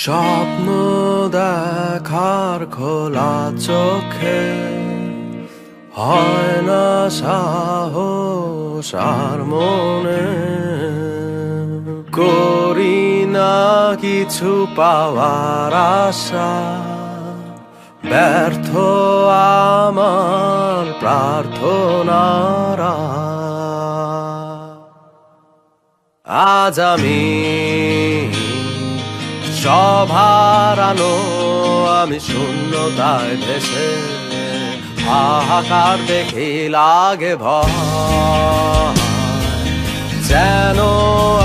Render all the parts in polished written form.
স্বপ্ন দেখার খোলা চোখে হয় না সাহস আর মনে করি না কিছু পাওয়ার আশা ব্যর্থ আমার প্রার্থনারা আজ আমি সব হারানো আমি শূন্যতায় ভেসে হাহাকার দেখে লাগে ভয় যেন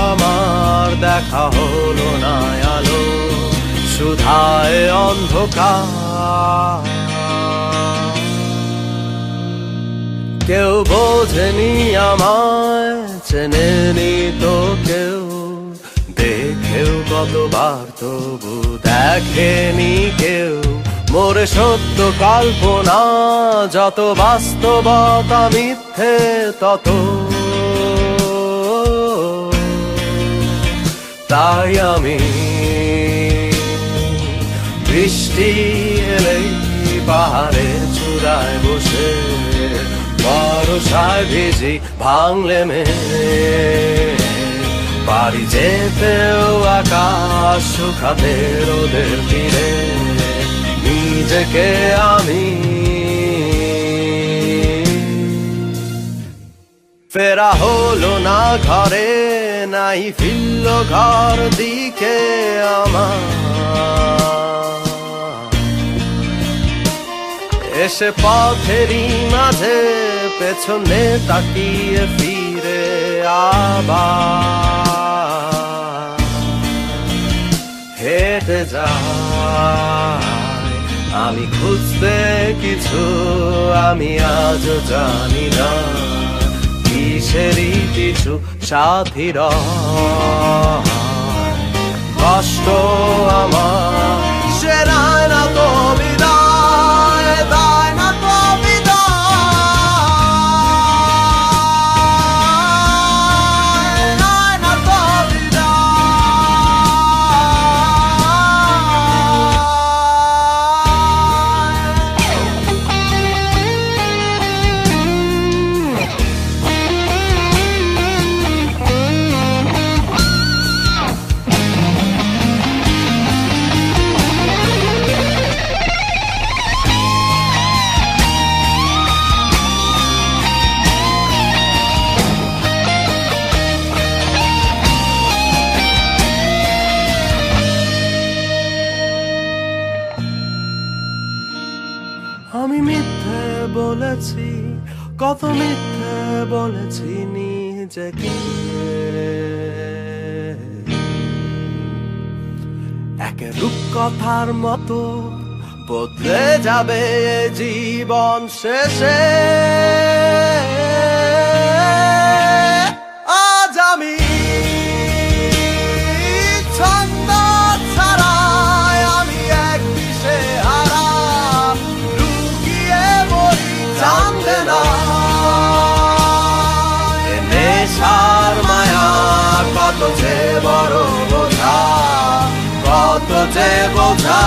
আমার দেখা হলো না আলো সুধায় অন্ধকার কেউ বোঝেনি আমায় চেনেনি তো কেউ দেখেও কতবার তবু দেখেনি কেউ মোরে সত্য কল্পনা যত বাস্তবতা মিথ্যে তত তাই আমি বৃষ্টি এলেই পাহাড়ের চূড়ায় বসে বর্ষায় ভিজি ভাঙলে বাড়ি যেতেও আকাশ শুকাতে রোদের তীরে নিজেকে আমি ফেরা হলো না ঘরে নাই ফিরল ঘর দিকে আমার এসে পথেরই মাঝে পেছনে তাকিয়ে ফিরে আবার হেঁটে যাই আমি খুঁজতে কিছু আমি আজও জানি না কিসেরই কিছু সাথীর কষ্ট আমার সেরায় না তো বিদায় দায় না তো আমি মিথ্যে বলেছি কত মিথ্যে বলেছি নিজেকে এক রূপকথার মতো বদলে যাবে জীবন শেষে আজ আমি ছন্দ ছাড়াই আমি এক দিশে হারা জানতে না নেশার মায়া কত যে বড় বোঝা কত যে বোঝা